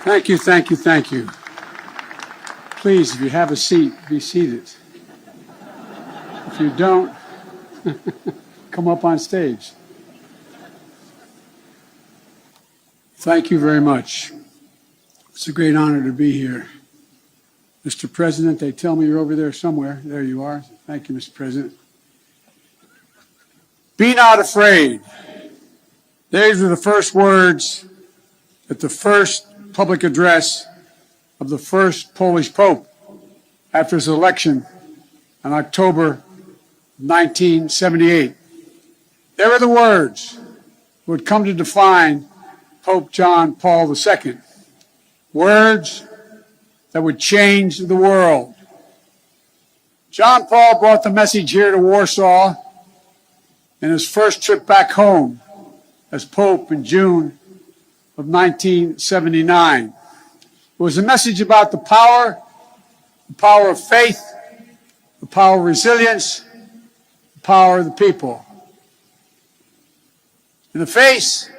Thank you, thank you, thank you. Please, if you have a seat, be seated. If you don't, come up on stage. Thank you very much. It's a great honor to be here. Mr. President, they tell me you're over there somewhere. There you are. Thank you, Mr. President. Be not afraid. These were the first words at the first public address of the first Polish Pope after his election in October 1978. They were the words that would come to define Pope John Paul II. Words that would change the world. John Paul brought the message here to Warsaw in his first trip back home as Pope in June of 1979. It was a message about the power of faith, the power of resilience, the power of the people. In the face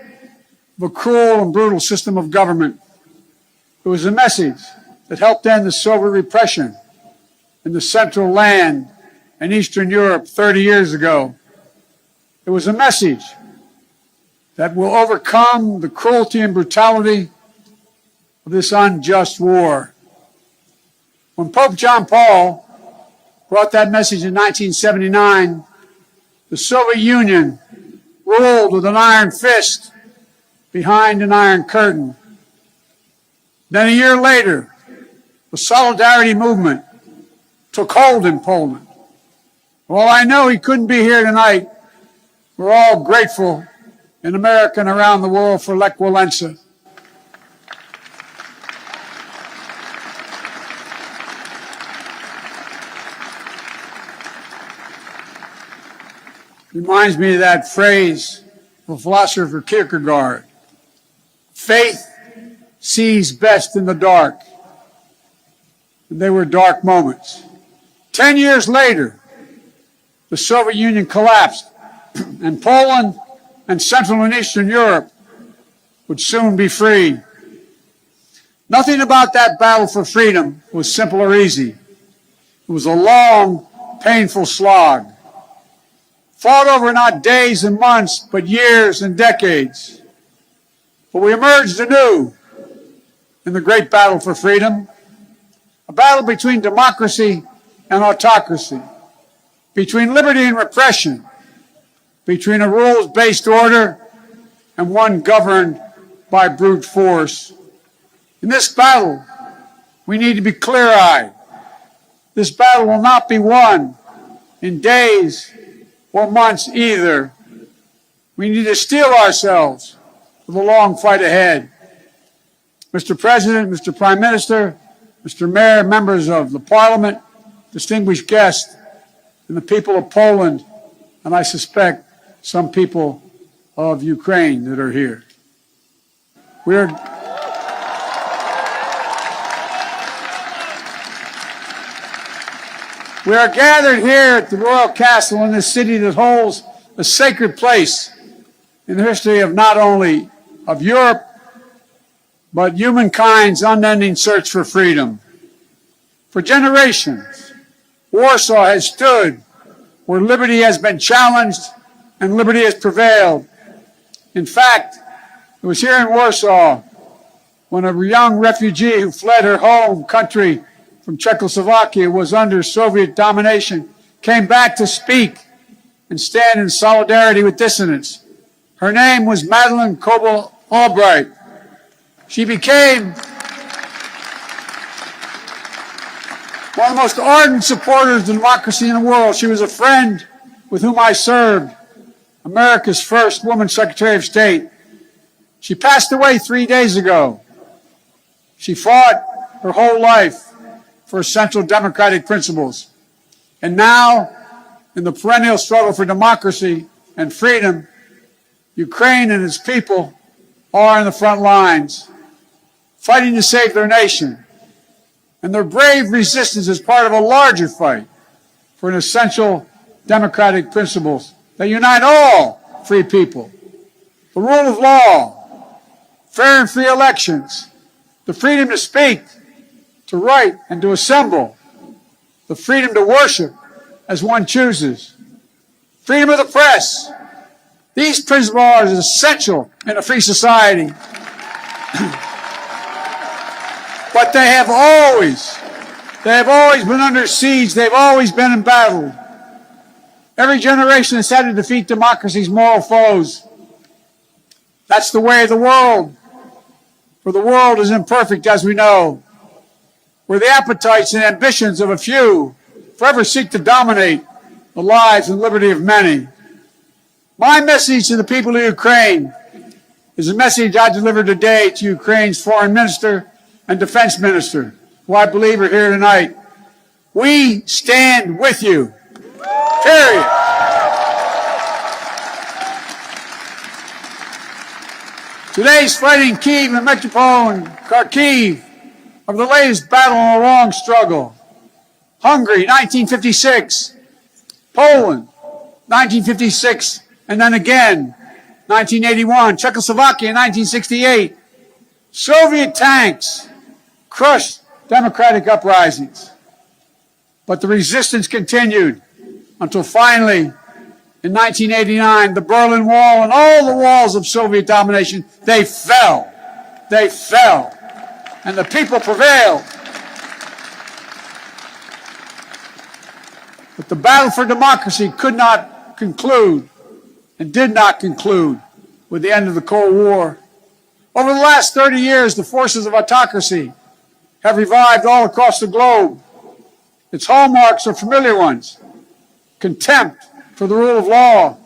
of a cruel and brutal system of government, it was a message that helped end the Soviet repression in the Central Land and Eastern Europe 30 years ago. It was a message that will overcome the cruelty and brutality of this unjust war. When Pope John Paul brought that message in 1979, the Soviet Union ruled with an iron fist behind an iron curtain. Then a year later, the Solidarity movement took hold in Poland. While I know he couldn't be here tonight, we're all grateful in America and around the world for Lech Walesa. Reminds me of that phrase of philosopher Kierkegaard. Faith sees best in the dark. And they were dark moments. 10 years later, the Soviet Union collapsed, and Poland and Central and Eastern Europe would soon be free. Nothing about that battle for freedom was simple or easy. It was a long, painful slog, fought over not days and months, but years and decades. But we emerged anew in the great battle for freedom, a battle between democracy and autocracy, between liberty and repression, between a rules-based order and one governed by brute force. In this battle, we need to be clear-eyed. This battle will not be won in days or months either. We need to steel ourselves for the long fight ahead. Mr. President, Mr. Prime Minister, Mr. Mayor, members of the Parliament, distinguished guests, and the people of Poland, and I suspect some people of Ukraine that are here. We are gathered here at the Royal Castle in this city that holds a sacred place in the history of not only of Europe, but humankind's unending search for freedom. For generations, Warsaw has stood where liberty has been challenged and liberty has prevailed. In fact, it was here in Warsaw when a young refugee who fled her home country from Czechoslovakia was under Soviet domination came back to speak and stand in solidarity with dissidents. Her name was Madeleine Koval Albright. She became one of the most ardent supporters of democracy in the world. She was a friend with whom I served, America's first woman Secretary of State. She passed away 3 days ago. She fought her whole life for essential democratic principles. And now, in the perennial struggle for democracy and freedom, Ukraine and its people are in the front lines, fighting to save their nation. And their brave resistance is part of a larger fight for an essential democratic principles that unite all free people. The rule of law, fair and free elections, the freedom to speak, to write, and to assemble, the freedom to worship as one chooses, freedom of the press. These principles are essential in a free society. But they have always been under siege. They've always been in battle. Every generation has had to defeat democracy's moral foes. That's the way of the world. For the world is imperfect, as we know, where the appetites and ambitions of a few forever seek to dominate the lives and liberty of many. My message to the people of Ukraine is a message I delivered today to Ukraine's foreign minister and defense minister, who I believe are here tonight. We stand with you. Period. Today's fighting Kyiv and Melitopol and Kharkiv are the latest battle in a long struggle. Hungary, 1956. Poland, 1956, and then again, 1981. Czechoslovakia, 1968. Soviet tanks crushed democratic uprisings. But the resistance continued until finally, in 1989, the Berlin Wall and all the walls of Soviet domination, they fell. They fell. And the people prevailed. But the battle for democracy could not conclude and did not conclude with the end of the Cold War. Over the last 30 years, the forces of autocracy have revived all across the globe. Its hallmarks are familiar ones: contempt for the rule of law,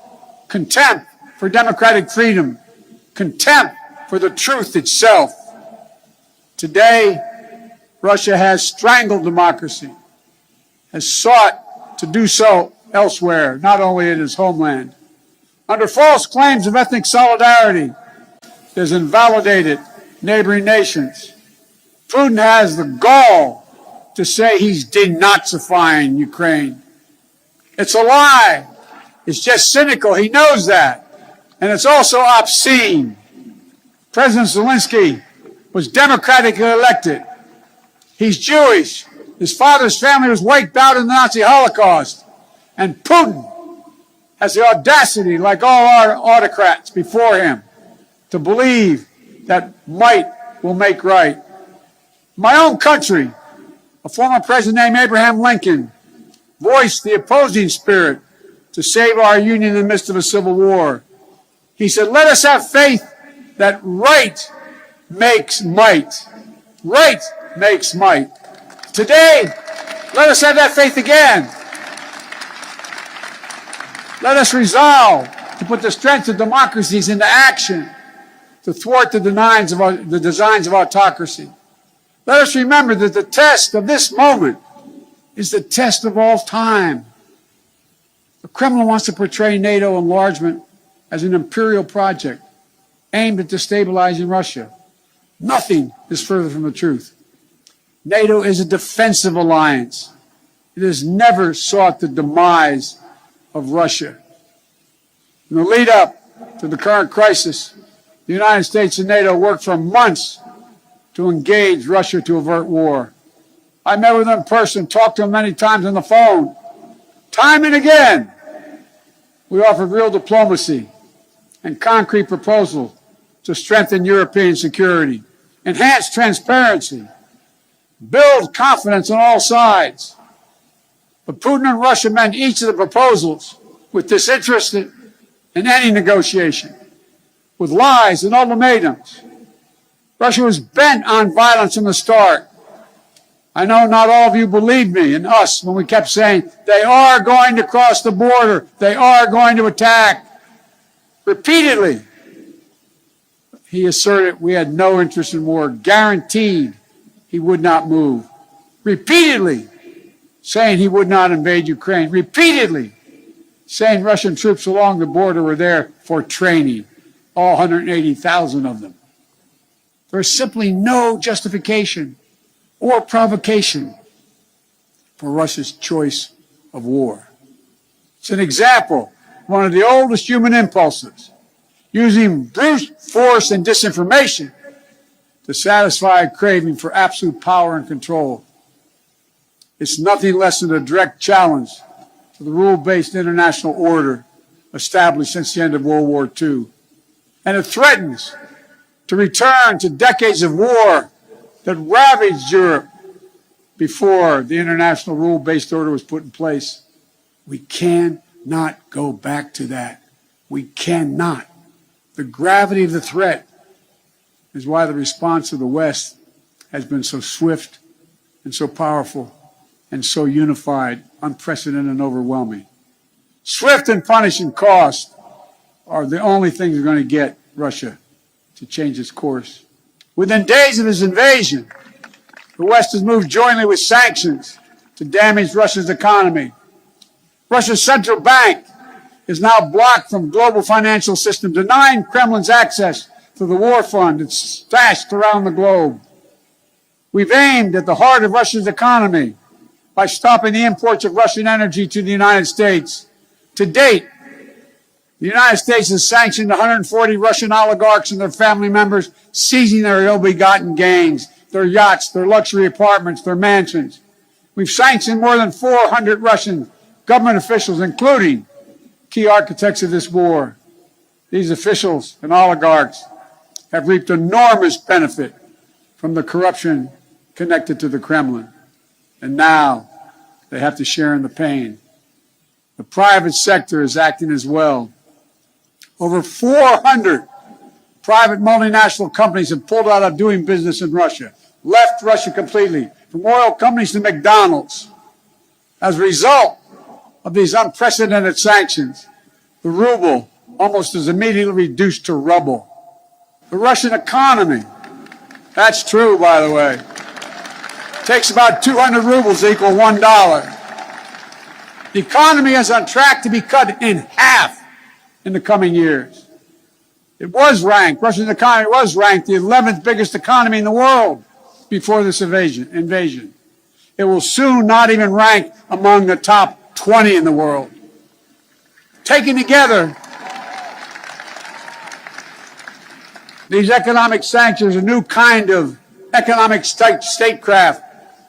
contempt for democratic freedom, contempt for the truth itself. Today, Russia has strangled democracy, has sought to do so elsewhere, not only in its homeland. Under false claims of ethnic solidarity, it has invalidated neighboring nations. Putin has the gall to say he's denazifying Ukraine. It's a lie. It's just cynical. He knows that. And it's also obscene. President Zelensky was democratically elected. He's Jewish. His father's family was wiped out in the Nazi Holocaust. And Putin has the audacity, like all our autocrats before him, to believe that might will make right. My own country, a former president named Abraham Lincoln, voiced the opposing spirit to save our union in the midst of a civil war. He said, let us have faith that right makes might. Right makes might. Today, let us have that faith again. Let us resolve to put the strength of democracies into action to thwart the designs of autocracy. Let us remember that the test of this moment is the test of all time. The Kremlin wants to portray NATO enlargement as an imperial project aimed at destabilizing Russia. Nothing is further from the truth. NATO is a defensive alliance. It has never sought the demise of Russia. In the lead up to the current crisis, the United States and NATO worked for months to engage Russia to avert war. I met with them in person, talked to them many times on the phone. Time and again, we offered real diplomacy and concrete proposals to strengthen European security, enhance transparency, build confidence on all sides. But Putin and Russia met each of the proposals with disinterest in any negotiation, with lies and ultimatums. Russia was bent on violence from the start. I know not all of you believed me and us when we kept saying, they are going to cross the border. They are going to attack. Repeatedly, he asserted we had no interest in war, guaranteed he would not move. Repeatedly saying he would not invade Ukraine. Repeatedly saying Russian troops along the border were there for training, all 180,000 of them. There is simply no justification or provocation for Russia's choice of war. It's an example of one of the oldest human impulses, using brute force and disinformation to satisfy a craving for absolute power and control. It's nothing less than a direct challenge to the rule-based international order established since the end of World War II. And it threatens to return to decades of war that ravaged Europe before the international rule-based order was put in place. We cannot go back to that. We cannot. The gravity of the threat is why the response of the West has been so swift and so powerful and so unified, unprecedented and overwhelming. Swift and punishing cost are the only things that are going to get Russia to change its course. Within days of his invasion, the West has moved jointly with sanctions to damage Russia's economy. Russia's central bank is now blocked from global financial system, denying Kremlin's access to the war fund that's stashed around the globe. We've aimed at the heart of Russia's economy by stopping the imports of Russian energy to the United States. To date, the United States has sanctioned 140 Russian oligarchs and their family members, seizing their ill-begotten gains, their yachts, their luxury apartments, their mansions. We've sanctioned more than 400 Russian government officials, including key architects of this war. These officials and oligarchs have reaped enormous benefit from the corruption connected to the Kremlin. And now they have to share in the pain. The private sector is acting as well. Over 400 private multinational companies have pulled out of doing business in Russia, left Russia completely, from oil companies to McDonald's. As a result of these unprecedented sanctions, the ruble almost is immediately reduced to rubble. The Russian economy, that's true, by the way, takes about 200 rubles to equal $1. The economy is on track to be cut in half in the coming years. It was ranked, Russia's economy was ranked the 11th biggest economy in the world before this invasion. It will soon not even rank among the top 20 in the world. Taken together, these economic sanctions are a new kind of economic statecraft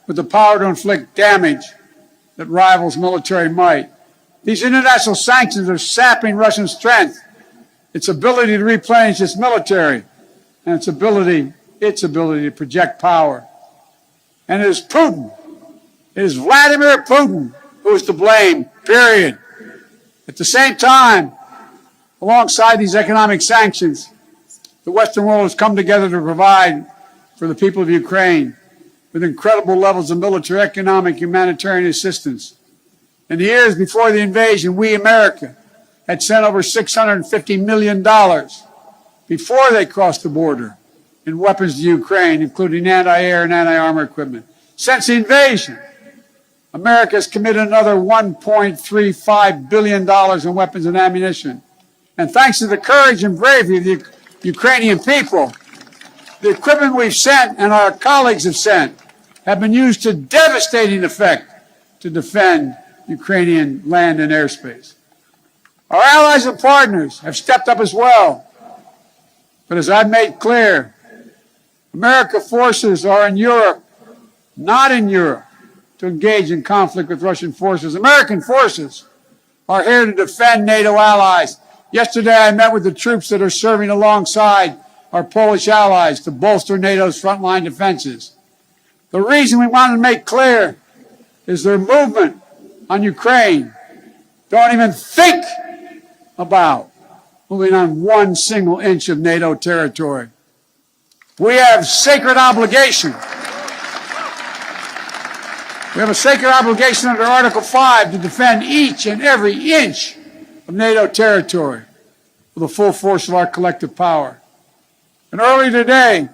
with the power to inflict damage that rivals military might. These international sanctions are sapping Russian strength, its ability to replenish its military, and its ability to project power. And it is Putin, it is Vladimir Putin who is to blame, period. At the same time, alongside these economic sanctions, the Western world has come together to provide for the people of Ukraine with incredible levels of military, economic, humanitarian assistance. In the years before the invasion, we, America, had sent over $650 million before they crossed the border in weapons to Ukraine, including anti-air and anti-armor equipment. Since the invasion, America has committed another $1.35 billion in weapons and ammunition. And thanks to the courage and bravery of the Ukrainian people, the equipment we've sent and our colleagues have sent have been used to devastating effect to defend Ukrainian land and airspace. Our allies and partners have stepped up as well. But as I've made clear, American forces are in Europe, not in Europe, to engage in conflict with Russian forces. American forces are here to defend NATO allies. Yesterday, I met with the troops that are serving alongside our Polish allies to bolster NATO's frontline defenses. The reason we want to make clear is their movement on Ukraine. Don't even think about moving on one single inch of NATO territory. We have sacred obligation. We have a sacred obligation under Article 5 to defend each and every inch of NATO territory with the full force of our collective power. And earlier today,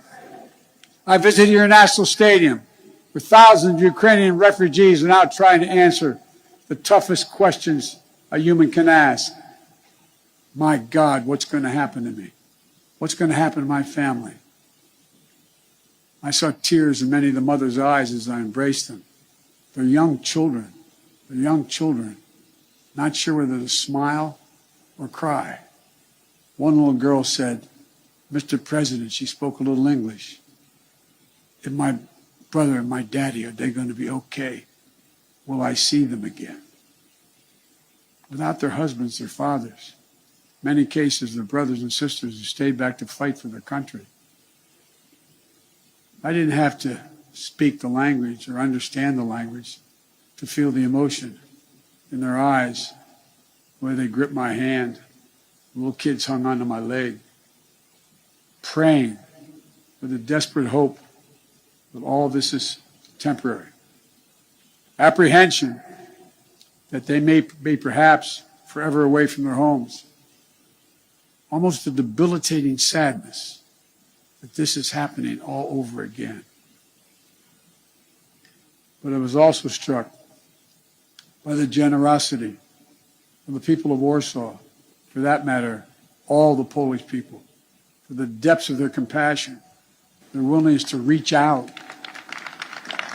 I visited your national stadium where thousands of Ukrainian refugees are now trying to answer the toughest questions a human can ask. My God, what's going to happen to me? What's going to happen to my family? I saw tears in many of the mothers' eyes as I embraced them. They're young children. They're young children, not sure whether to smile or cry. One little girl said, "Mr. President," she spoke a little English, if my brother and my daddy, are they going to be okay? Will I see them again? Without their husbands, their fathers, many cases, their brothers and sisters who stayed back to fight for their country. I didn't have to speak the language or understand the language to feel the emotion in their eyes, the way they gripped my hand. Little kids hung onto my leg, praying with a desperate hope that all this is temporary. Apprehension that they may be perhaps forever away from their homes. Almost a debilitating sadness that this is happening all over again. But I was also struck by the generosity of the people of Warsaw, for that matter, all the Polish people, for the depths of their compassion, their willingness to reach out,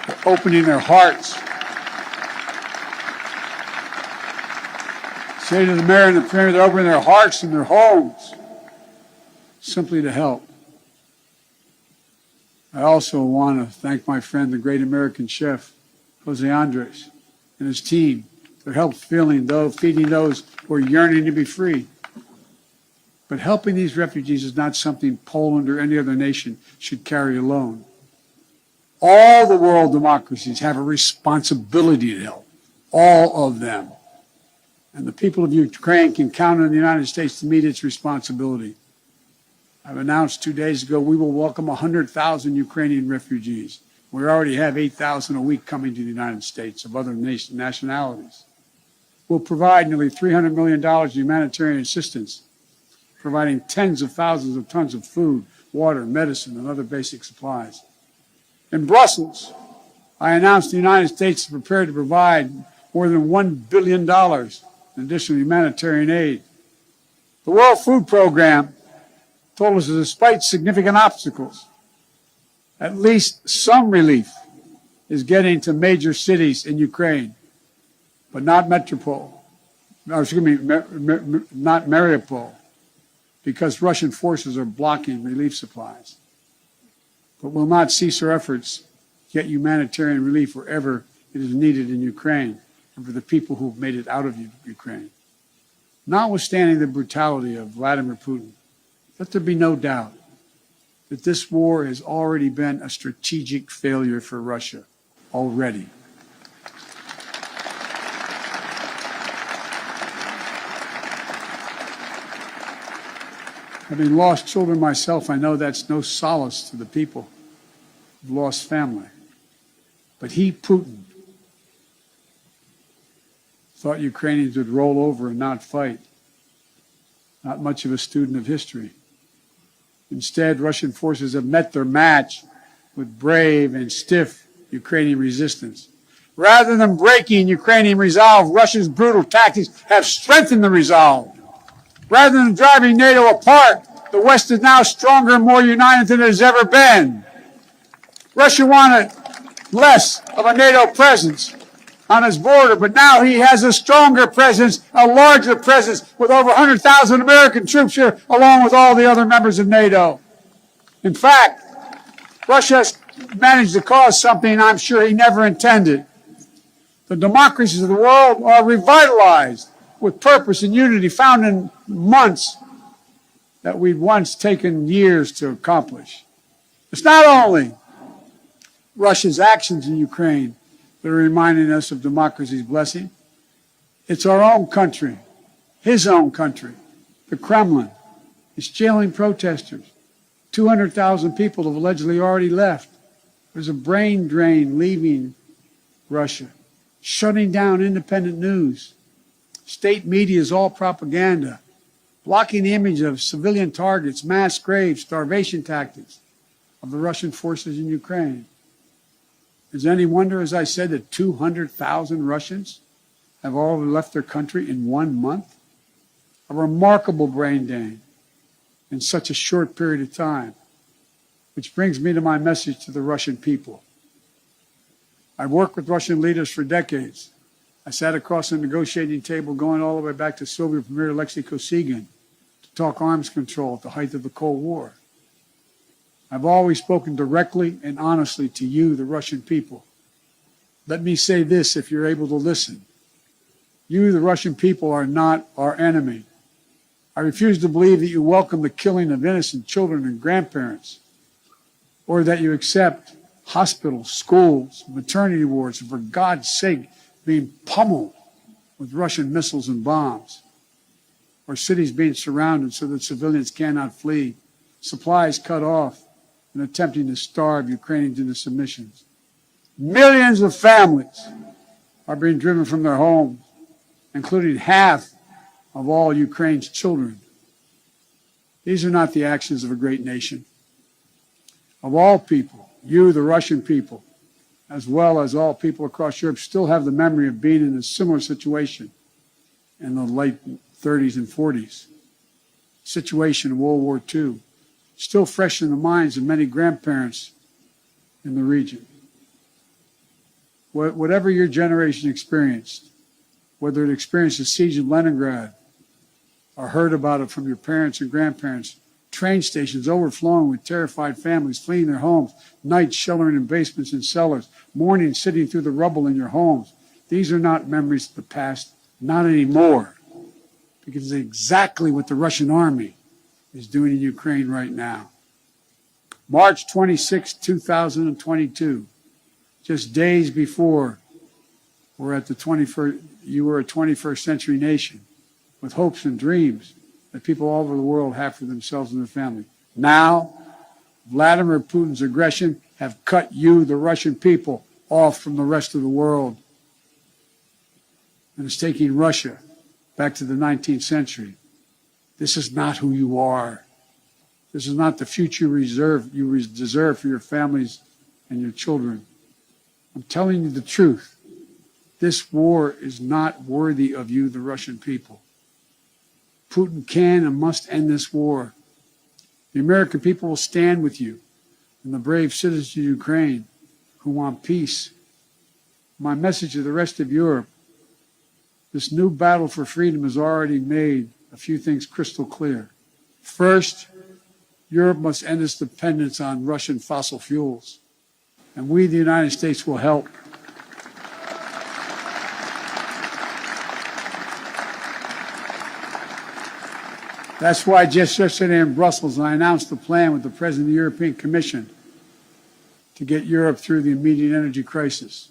for opening their hearts. Say to the mayor and the premier, they're opening their hearts and their homes simply to help. I also want to thank my friend, the great American chef, Jose Andres, and his team for help feeding those who are yearning to be free. But helping these refugees is not something Poland or any other nation should carry alone. All the world democracies have a responsibility to help, all of them. And the people of Ukraine can count on the United States to meet its responsibility. I've announced 2 days ago we will welcome 100,000 Ukrainian refugees. We already have 8,000 a week coming to the United States of other nationalities. We'll provide nearly $300 million in humanitarian assistance, providing tens of thousands of tons of food, water, medicine, and other basic supplies. In Brussels, I announced the United States is prepared to provide more than $1 billion in additional humanitarian aid. The World Food Program told us that despite significant obstacles, at least some relief is getting to major cities in Ukraine, but not Mariupol, because Russian forces are blocking relief supplies. But we'll not cease our efforts to get humanitarian relief wherever it is needed in Ukraine and for the people who have made it out of Ukraine. Notwithstanding the brutality of Vladimir Putin, let there be no doubt that this war has already been a strategic failure for Russia already. Having lost children myself, I know that's no solace to the people who've lost family. But he, Putin, thought Ukrainians would roll over and not fight. Not much of a student of history. Instead, Russian forces have met their match with brave and stiff Ukrainian resistance. Rather than breaking Ukrainian resolve, Russia's brutal tactics have strengthened the resolve. Rather than driving NATO apart, the West is now stronger and more united than it has ever been. Russia wanted less of a NATO presence on his border, but now he has a stronger presence, a larger presence, with over 100,000 American troops here, along with all the other members of NATO. In fact, Russia has managed to cause something I'm sure he never intended. The democracies of the world are revitalized with purpose and unity found in months that we'd once taken years to accomplish. It's not only Russia's actions in Ukraine that are reminding us of democracy's blessing. It's our own country, his own country, the Kremlin. It's jailing protesters. 200,000 people have allegedly already left. There's a brain drain leaving Russia, shutting down independent news. State media is all propaganda, blocking the image of civilian targets, mass graves, starvation tactics of the Russian forces in Ukraine. Is it any wonder, as I said, that 200,000 Russians have already left their country in 1 month? A remarkable brain drain in such a short period of time. Which brings me to my message to the Russian people. I've worked with Russian leaders for decades. I sat across a negotiating table going all the way back to Soviet Premier Alexei Kosygin to talk arms control at the height of the Cold War. I've always spoken directly and honestly to you, the Russian people. Let me say this if you're able to listen. You, the Russian people, are not our enemy. I refuse to believe that you welcome the killing of innocent children and grandparents, or that you accept hospitals, schools, maternity wards, and for God's sake, being pummeled with Russian missiles and bombs, or cities being surrounded so that civilians cannot flee, supplies cut off, and attempting to starve Ukrainians into submission. Millions of families are being driven from their homes, including half of all Ukraine's children. These are not the actions of a great nation. Of all people, you, the Russian people, as well as all people across Europe, still have the memory of being in a similar situation in the late 30s and 40s. Situation in World War II, still fresh in the minds of many grandparents in the region. Whatever your generation experienced, whether it experienced the siege of Leningrad or heard about it from your parents and grandparents, train stations overflowing with terrified families fleeing their homes, nights sheltering in basements and cellars, mornings sitting through the rubble in your homes. These are not memories of the past, not anymore, because it's exactly what the Russian army is doing in Ukraine right now. March 26, 2022, just days before you were a 21st century nation with hopes and dreams that people all over the world have for themselves and their family. Now, Vladimir Putin's aggression have cut you, the Russian people, off from the rest of the world. And it's taking Russia back to the 19th century. This is not who you are. This is not the future you deserve for your families and your children. I'm telling you the truth. This war is not worthy of you, the Russian people. Putin can and must end this war. The American people will stand with you and the brave citizens of Ukraine who want peace. My message to the rest of Europe, this new battle for freedom has already made a few things crystal clear. First, Europe must end its dependence on Russian fossil fuels, and we, the United States, will help. That's why just yesterday in Brussels, I announced a plan with the President of the European Commission to get Europe through the immediate energy crisis.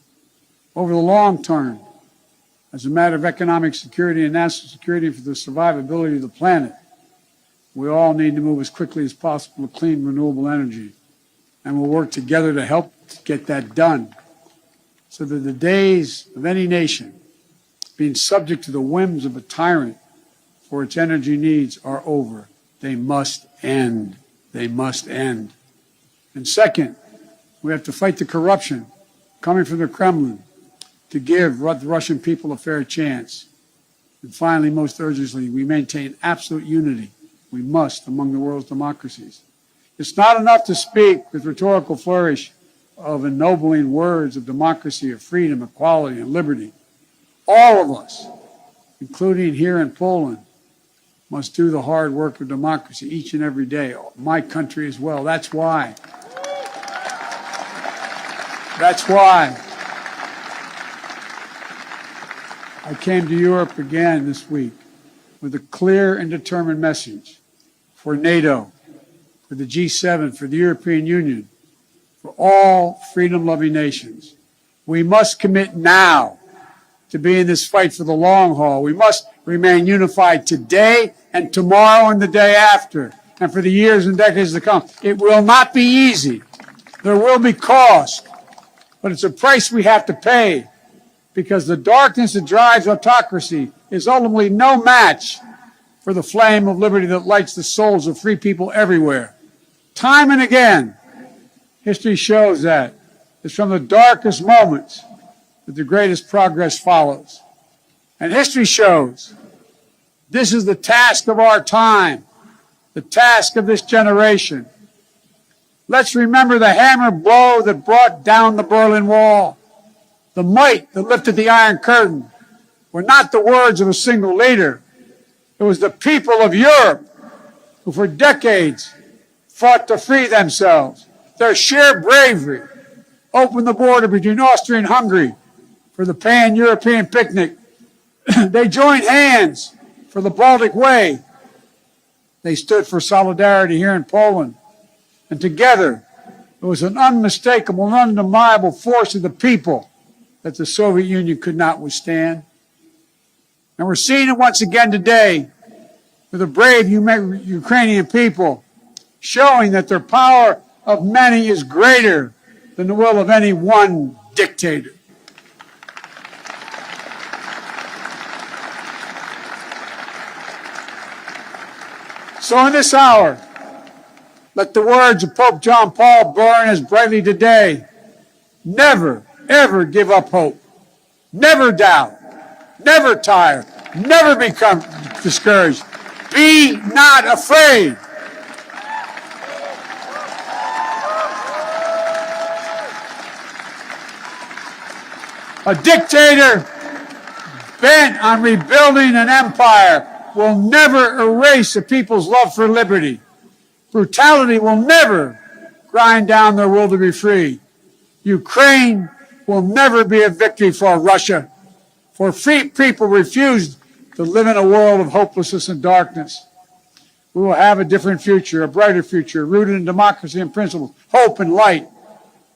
Over the long term, as a matter of economic security and national security for the survivability of the planet, we all need to move as quickly as possible to clean, renewable energy. And we'll work together to help get that done so that the days of any nation being subject to the whims of a tyrant for its energy needs are over. They must end. They must end. And second, we have to fight the corruption coming from the Kremlin to give the Russian people a fair chance. And finally, most urgently, we maintain absolute unity. We must among the world's democracies. It's not enough to speak with rhetorical flourish of ennobling words of democracy, of freedom, equality, and liberty. All of us, including here in Poland, must do the hard work of democracy each and every day. My country as well. That's why I came to Europe again this week with a clear and determined message for NATO, for the G7, for the European Union, for all freedom-loving nations. We must commit now to be in this fight for the long haul. We must remain unified today and tomorrow and the day after, and for the years and decades to come. It will not be easy. There will be cost, but it's a price we have to pay, because the darkness that drives autocracy is ultimately no match for the flame of liberty that lights the souls of free people everywhere. Time and again, history shows that it's from the darkest moments that the greatest progress follows. And history shows this is the task of our time, the task of this generation. Let's remember the hammer blow that brought down the Berlin Wall. The might that lifted the Iron Curtain were not the words of a single leader. It was the people of Europe who for decades fought to free themselves. Their sheer bravery opened the border between Austria and Hungary for the pan-European picnic. They joined hands for the Baltic Way. They stood for solidarity here in Poland. And together, it was an unmistakable and undeniable force of the people that the Soviet Union could not withstand. And we're seeing it once again today with the brave Ukrainian people showing that their power of many is greater than the will of any one dictator. So in this hour, let the words of Pope John Paul burn as brightly today. Never, ever give up hope. Never doubt. Never tire. Never become discouraged. Be not afraid. A dictator bent on rebuilding an empire will never erase a people's love for liberty. Brutality will never grind down their will to be free. Ukraine will never be a victory for Russia, for free people refuse to live in a world of hopelessness and darkness. We will have a different future, a brighter future, rooted in democracy and principles, hope and light,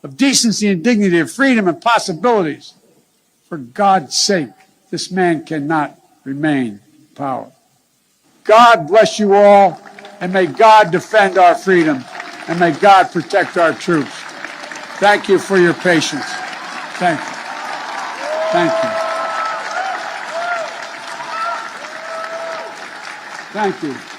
of decency and dignity, of freedom and possibilities. For God's sake, this man cannot remain in power. God bless you all, and may God defend our freedom, and may God protect our troops. Thank you for your patience. Thank you. Thank you. Thank you.